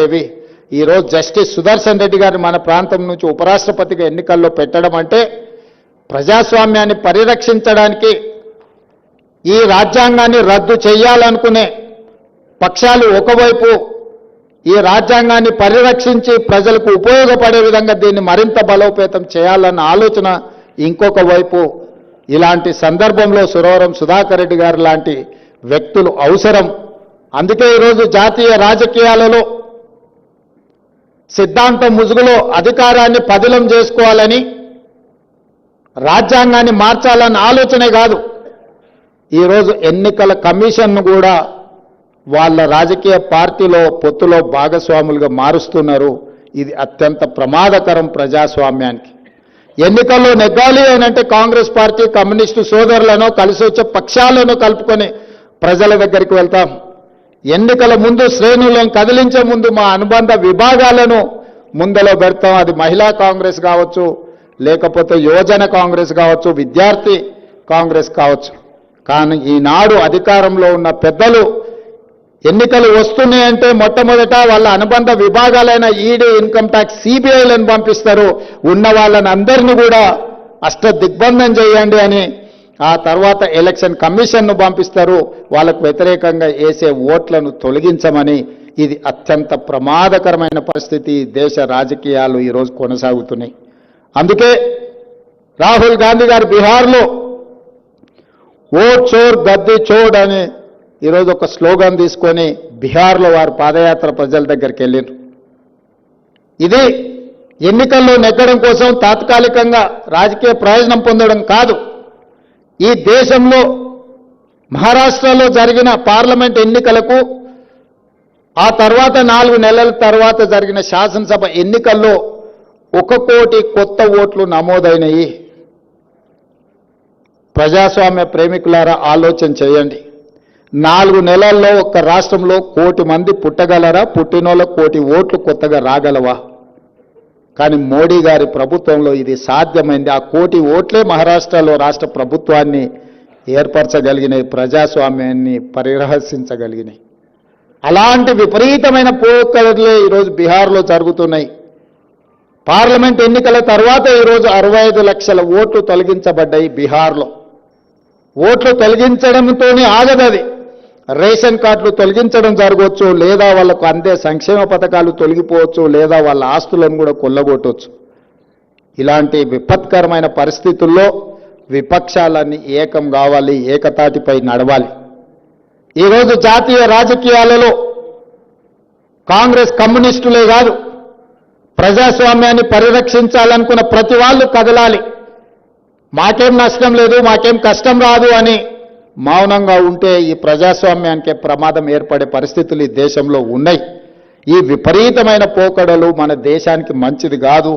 ఉండేవి. ఈరోజు జస్టిస్ సుదర్శన్ రెడ్డి గారిని మన ప్రాంతం నుంచి ఉపరాష్ట్రపతిగా ఎన్నికల్లో పెట్టడం అంటే ప్రజాస్వామ్యాన్ని పరిరక్షించడానికి ఈ రాజ్యాంగాన్ని రద్దు చేయాలనుకునే పక్షాలు ఒకవైపు ఈ రాజ్యాంగాన్ని పరిరక్షించి ప్రజలకు ఉపయోగపడే విధంగా దీన్ని మరింత బలోపేతం చేయాలన్న ఆలోచన ఇంకొక వైపు. ఇలాంటి సందర్భంలో సురవరం సుధాకర్ రెడ్డి గారు లాంటి వ్యక్తులు అవసరం. అందుకే ఈరోజు జాతీయ రాజకీయాలలో సిద్ధాంతం ముసుగులో అధికారాన్ని పదిలం చేసుకోవాలని, రాజ్యాంగాన్ని మార్చాలన్న ఆలోచనే కాదు, ఈరోజు ఎన్నికల కమిషన్ను కూడా వాళ్ళ రాజకీయ పార్టీలో పొత్తులో భాగస్వాములుగా మారుస్తున్నారు. ఇది అత్యంత ప్రమాదకరం ప్రజాస్వామ్యానికి. ఎన్నికల్లో నెగ్గాలి అనంటే కాంగ్రెస్ పార్టీ కమ్యూనిస్టు సోదరులను కలిసి వచ్చే పక్షాలను కలుపుకొని ప్రజల దగ్గరికి వెళ్తాం. ఎన్నికల ముందు శ్రేణులను కదిలించే ముందు మా అనుబంధ విభాగాలను ముందలో పెడతాం. అది మహిళా కాంగ్రెస్ కావచ్చు, లేకపోతే యువజన కాంగ్రెస్ కావచ్చు, విద్యార్థి కాంగ్రెస్ కావచ్చు. కానీ ఈనాడు అధికారంలో ఉన్న పెద్దలు ఎన్నికలు వస్తున్నాయంటే మొట్టమొదట వాళ్ళ అనుబంధ విభాగాలైన ఈడీ, ఇన్కమ్ ట్యాక్స్, సిబిఐలను పంపిస్తారు. ఉన్న వాళ్ళని అందరినీ కూడా అష్టదిగ్బంధం చేయండి అని. ఆ తర్వాత ఎలక్షన్ కమిషన్ను పంపిస్తారు. వాళ్ళకు వ్యతిరేకంగా వేసే ఓట్లను తొలగించమని. ఇది అత్యంత ప్రమాదకరమైన పరిస్థితి. దేశ రాజకీయాలు ఈరోజు కొనసాగుతున్నాయి. అందుకే రాహుల్ గాంధీ గారు బీహార్లో ఓట్ చోర్ గద్దె చోడ్ అని ఈరోజు ఒక స్లోగన్ తీసుకొని బీహార్లో వారు పాదయాత్ర ప్రజల దగ్గరికి వెళ్ళారు. ఇది ఎన్నికల్లో నెగ్గడం కోసం తాత్కాలికంగా రాజకీయ ప్రయోజనం పొందడం కాదు. ఈ దేశంలో మహారాష్ట్రలో జరిగిన పార్లమెంట్ ఎన్నికలకు ఆ తర్వాత 4 నెలల తర్వాత జరిగిన శాసనసభ ఎన్నికల్లో 1 కోటి కొత్త ఓట్లు నమోదైనవి. ప్రజాస్వామ్య ప్రేమికులారా ఆలోచన చేయండి. 4 నెలల్లో ఒక్క రాష్ట్రంలో 1 కోటి మంది పుట్టగలరా? పుట్టినోళ్ళకు 1 కోటి ఓట్లు కొత్తగా రాగలవా? కానీ మోడీ గారి ప్రభుత్వంలో ఇది సాధ్యమైంది. ఆ 1 కోటి ఓట్లే మహారాష్ట్రలో రాష్ట్ర ప్రభుత్వాన్ని ఏర్పరచగలిగినాయి, ప్రజాస్వామ్యాన్ని పరిరహసించగలిగినాయి. అలాంటి విపరీతమైన పోకడలే ఈరోజు బీహార్లో జరుగుతున్నాయి. పార్లమెంట్ ఎన్నికల తర్వాత ఈరోజు 65 లక్షల ఓట్లు తొలగించబడ్డాయి బీహార్లో. ఓట్లు తొలగించడంతోనే ఆగదది. రేషన్ కార్డులు తొలగించడం జరగవచ్చు, లేదా వాళ్లకు అందే సంక్షేమ పథకాలు తొలగిపోవచ్చు, లేదా వాళ్ళ ఆస్తులను కూడా కొల్లగొట్టవచ్చు. ఇలాంటి విపత్కరమైన పరిస్థితుల్లో విపక్షాలన్నీ ఏకం కావాలి, ఏకతాటిపై నడవాలి. ఈరోజు జాతీయ రాజకీయాలలో కాంగ్రెస్ కమ్యూనిస్టులే కాదు, ప్రజాస్వామ్యాన్ని పరిరక్షించాలనుకున్న ప్రతి వాళ్ళు కదలాలి. మాకేం నష్టం లేదు, మాకేం కష్టం రాదు అని మౌనంగా ఉంటే ఈ ప్రజాస్వామ్యానికే ప్రమాదం ఏర్పడే పరిస్థితులు ఈ దేశంలో ఉన్నాయి. ఈ విపరీతమైన పోకడలు మన దేశానికి మంచిది కాదు.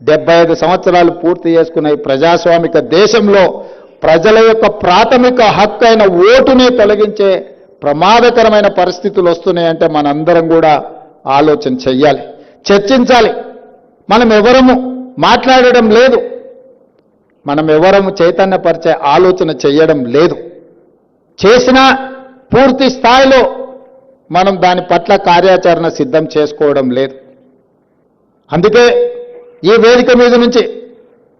75 సంవత్సరాలు పూర్తి చేసుకున్న ఈ ప్రజాస్వామిక దేశంలో ప్రజల యొక్క ప్రాథమిక హక్కు అయిన ఓటునే తొలగించే ప్రమాదకరమైన పరిస్థితులు వస్తున్నాయంటే మనందరం కూడా ఆలోచన చెయ్యాలి, చర్చించాలి. మనం ఎవరము మాట్లాడడం లేదు, మనం ఎవరము చైతన్యపరిచే ఆలోచన చేయడం లేదు. చేసినా పూర్తి స్థాయిలో మనం దాని పట్ల కార్యాచరణ సిద్ధం చేసుకోవడం లేదు. అందుకే ఈ వేదిక మీద నుంచి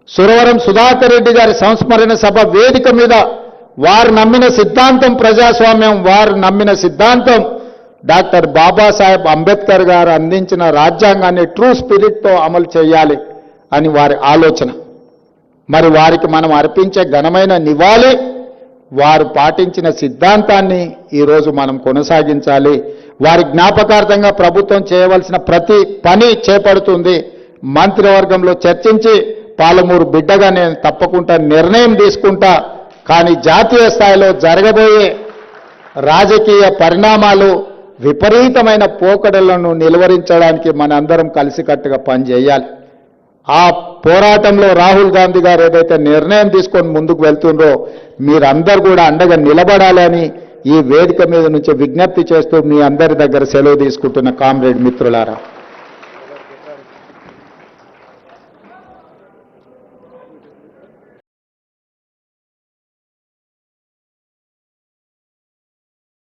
సురవరం సుధాకర్ రెడ్డి గారి సంస్మరణ సభ వేదిక మీద వారు నమ్మిన సిద్ధాంతం ప్రజాస్వామ్యం, వారు నమ్మిన సిద్ధాంతం డాక్టర్ బాబాసాహెబ్ అంబేద్కర్ గారు అందించిన రాజ్యాంగాన్ని ట్రూ స్పిరిట్తో అమలు చేయాలి అని వారి ఆలోచన. మరి వారికి మనం అర్పించే ఘనమైన నివాళి వారు పాటించిన సిద్ధాంతాన్ని ఈరోజు మనం కొనసాగించాలి. వారి జ్ఞాపకార్థంగా ప్రభుత్వం చేయవలసిన ప్రతి పని చేపడుతుంది. మంత్రివర్గంలో చర్చించి పాలమూరు బిడ్డగా నేను తప్పకుండా నిర్ణయం తీసుకుంటా. కానీ జాతీయ స్థాయిలో జరగబోయే రాజకీయ పరిణామాలు విపరీతమైన పోకడలను నిలువరించడానికి మనందరం కలిసికట్టుగా పనిచేయాలి. ఆ పోరాటంలో రాహుల్ గాంధీ గారు ఏదైతే నిర్ణయం తీసుకొని ముందుకు వెళ్తుండ్రో మీరందరూ కూడా అండగా నిలబడాలని ఈ వేదిక మీద నుంచి విజ్ఞప్తి చేస్తూ మీ అందరి దగ్గర సెలవు తీసుకుంటున్న కామ్రేడ్ మిత్రులారా.